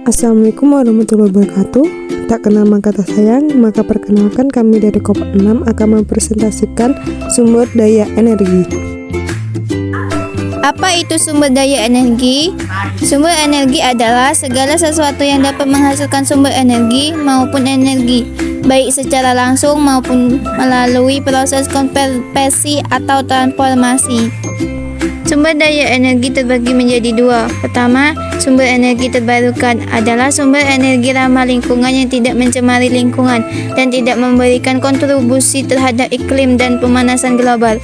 Assalamualaikum warahmatullahi wabarakatuh. Tak kenal maka tak sayang, maka perkenalkan kami dari Kelompok 6 akan mempresentasikan sumber daya energi. Apa itu sumber daya energi? Sumber energi adalah segala sesuatu yang dapat menghasilkan sumber energi maupun energi, baik secara langsung maupun melalui proses konversi atau transformasi. Sumber daya energi terbagi menjadi dua. Pertama, sumber energi terbarukan adalah sumber energi ramah lingkungan yang tidak mencemari lingkungan dan tidak memberikan kontribusi terhadap iklim dan pemanasan global.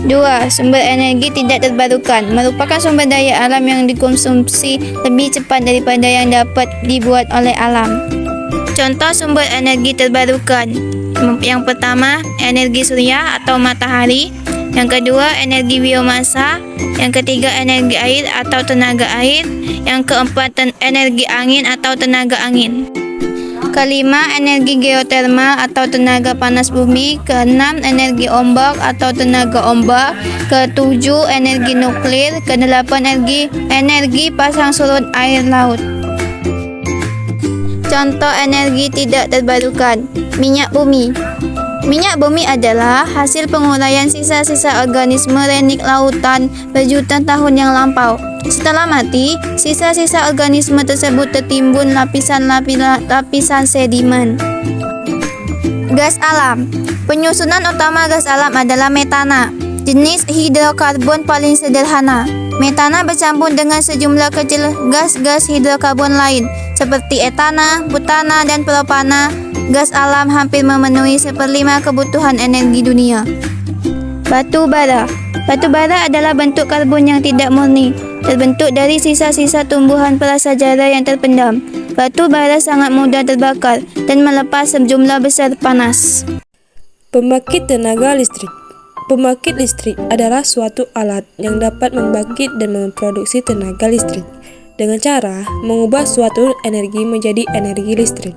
Dua, sumber energi tidak terbarukan merupakan sumber daya alam yang dikonsumsi lebih cepat daripada yang dapat dibuat oleh alam. Contoh sumber energi terbarukan. Yang pertama, energi surya atau matahari. Yang kedua, energi biomasa. Yang ketiga, energi air atau tenaga air. Yang keempat, energi angin atau tenaga angin. Kelima, energi geotermal atau tenaga panas bumi. Keenam, energi ombak atau tenaga ombak. Ketujuh, energi nuklir. Kedelapan, energi pasang surut air laut. Contoh energi tidak terbarukan. Minyak bumi. Minyak bumi adalah hasil penguraian sisa-sisa organisme renik lautan berjuta tahun yang lampau. Setelah mati, sisa-sisa organisme tersebut tertimbun lapisan sedimen. Gas alam. Penyusunan utama gas alam adalah metana, jenis hidrokarbon paling sederhana. Metana bercampur dengan sejumlah kecil gas-gas hidrokarbon lain seperti etana, butana, dan propana. Gas alam hampir memenuhi 1/5 kebutuhan energi dunia. Batu bara. Batu bara adalah bentuk karbon yang tidak murni, terbentuk dari sisa-sisa tumbuhan prasejarah yang terpendam. Batu bara sangat mudah terbakar dan melepas sejumlah besar panas. Pembangkit tenaga listrik. Pembangkit listrik adalah suatu alat yang dapat membangkit dan memproduksi tenaga listrik dengan cara mengubah suatu energi menjadi energi listrik.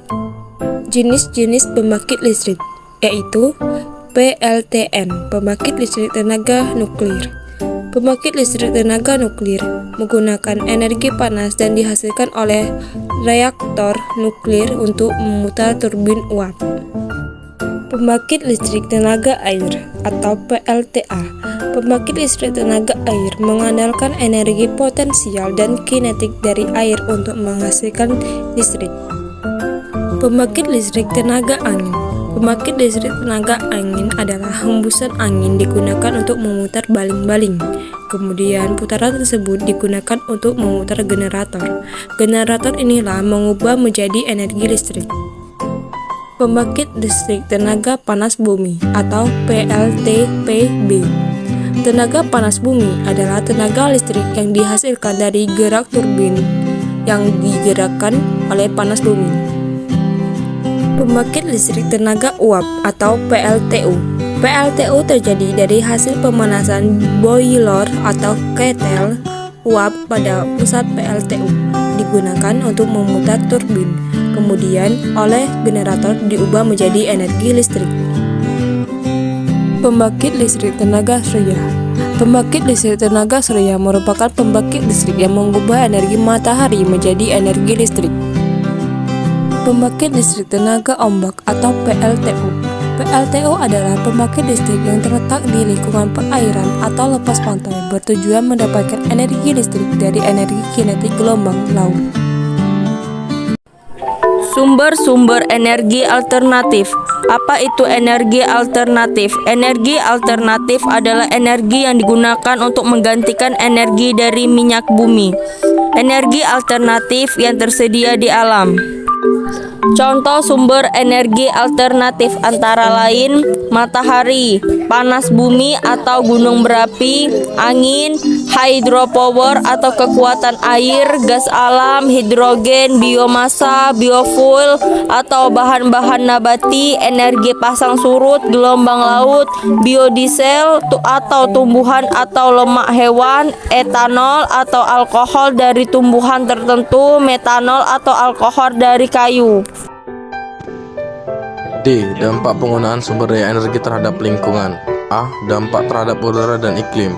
Jenis-jenis pembangkit listrik yaitu PLTN, pembangkit listrik tenaga nuklir. Pembangkit listrik tenaga nuklir menggunakan energi panas dan dihasilkan oleh reaktor nuklir untuk memutar turbin uap. Pembangkit listrik tenaga air atau PLTA. Pembangkit listrik tenaga air mengandalkan energi potensial dan kinetik dari air untuk menghasilkan listrik. Pembangkit listrik tenaga angin. Pembangkit listrik tenaga angin adalah hembusan angin digunakan untuk memutar baling-baling. Kemudian putaran tersebut digunakan untuk memutar generator. Generator inilah mengubah menjadi energi listrik. Pembangkit listrik tenaga panas bumi atau PLTPB. Tenaga panas bumi adalah tenaga listrik yang dihasilkan dari gerak turbin yang digerakkan oleh panas bumi. Pembangkit listrik tenaga uap atau PLTU. PLTU terjadi dari hasil pemanasan boiler atau ketel uap pada pusat PLTU, digunakan untuk memutar turbin, kemudian oleh generator diubah menjadi energi listrik. Pembangkit listrik tenaga surya. Pembangkit listrik tenaga surya merupakan pembangkit listrik yang mengubah energi matahari menjadi energi listrik. Pembangkit listrik tenaga ombak atau PLTU. PLTU adalah pembangkit listrik yang terletak di lingkungan perairan atau lepas pantai bertujuan mendapatkan energi listrik dari energi kinetik gelombang laut. Sumber-sumber energi alternatif. Apa itu energi alternatif? Energi alternatif adalah energi yang digunakan untuk menggantikan energi dari minyak bumi. Energi alternatif yang tersedia di alam. Contoh sumber energi alternatif antara lain matahari, panas bumi atau gunung berapi, angin, hydropower atau kekuatan air, gas alam, hidrogen, biomasa, biofuel atau bahan-bahan nabati, energi pasang surut, gelombang laut, biodiesel atau tumbuhan atau lemak hewan, etanol atau alkohol dari tumbuhan tertentu, metanol atau alkohol dari kayu. D. Dampak penggunaan sumber daya energi terhadap lingkungan. A. Dampak terhadap udara dan iklim.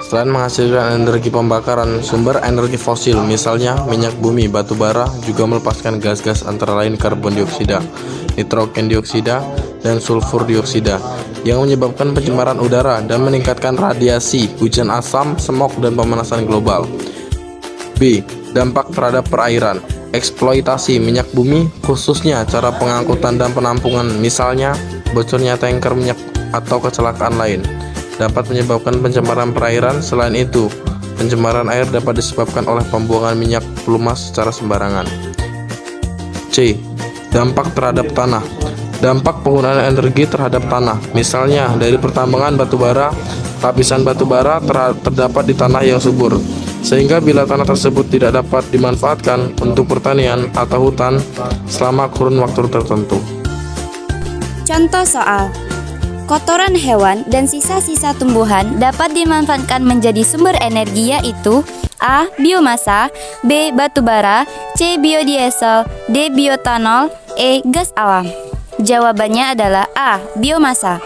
Selain menghasilkan energi pembakaran, sumber energi fosil, misalnya minyak bumi, batu bara, juga melepaskan gas-gas antara lain karbon dioksida, nitrogen dioksida, dan sulfur dioksida, yang menyebabkan pencemaran udara dan meningkatkan radiasi, hujan asam, smog, dan pemanasan global. B. Dampak terhadap perairan. Eksploitasi minyak bumi, khususnya cara pengangkutan dan penampungan, misalnya bocornya tanker minyak atau kecelakaan lain, dapat menyebabkan pencemaran perairan. Selain itu, pencemaran air dapat disebabkan oleh pembuangan minyak pelumas secara sembarangan. C. Dampak terhadap tanah. Dampak penggunaan energi terhadap tanah, misalnya dari pertambangan batu bara, lapisan batu bara terdapat di tanah yang subur, sehingga bila tanah tersebut tidak dapat dimanfaatkan untuk pertanian atau hutan selama kurun waktu tertentu. Contoh soal kotoran hewan dan sisa-sisa tumbuhan dapat dimanfaatkan menjadi sumber energi, yaitu A. Biomasa, B. Batu bara, C. Biodiesel, D. Bioetanol, E. Gas alam. Jawabannya adalah A. Biomasa.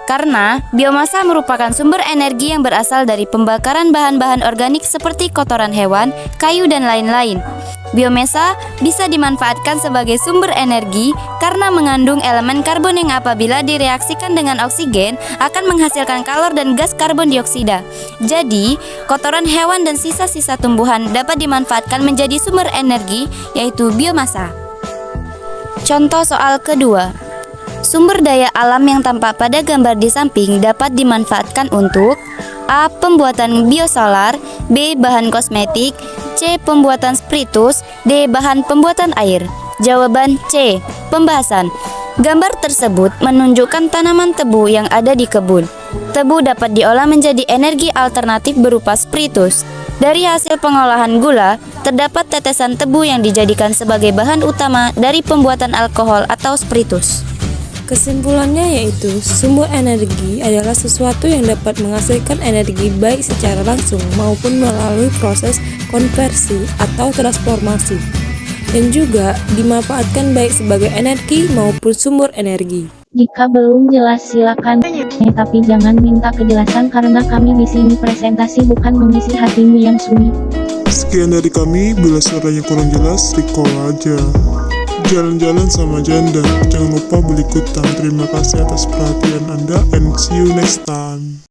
Karena biomasa merupakan sumber energi yang berasal dari pembakaran bahan-bahan organik seperti kotoran hewan, kayu, dan lain-lain. Biomasa bisa dimanfaatkan sebagai sumber energi karena mengandung elemen karbon yang apabila direaksikan dengan oksigen akan menghasilkan kalor dan gas karbon dioksida. Jadi, kotoran hewan dan sisa-sisa tumbuhan dapat dimanfaatkan menjadi sumber energi, yaitu biomasa. Contoh soal kedua. Sumber daya alam yang tampak pada gambar di samping dapat dimanfaatkan untuk A. Pembuatan biosolar, B. Bahan kosmetik, C. Pembuatan spiritus, D. Bahan pembuatan air. Jawaban C. Pembahasan. Gambar tersebut menunjukkan tanaman tebu yang ada di kebun. Tebu dapat diolah menjadi energi alternatif berupa spiritus. Dari hasil pengolahan gula, terdapat tetesan tebu yang dijadikan sebagai bahan utama dari pembuatan alkohol atau spiritus. Kesimpulannya yaitu, sumber energi adalah sesuatu yang dapat menghasilkan energi baik secara langsung maupun melalui proses konversi atau transformasi, dan juga dimanfaatkan baik sebagai energi maupun sumber energi. Jika belum jelas silakan tapi jangan minta kejelasan karena kami di sini presentasi bukan mengisi hatimu yang sunyi. Sekian dari kami, bila suaranya kurang jelas, recall aja. Jalan-jalan sama janda, jangan lupa beli kutang. Terima kasih atas perhatian Anda and see you next time.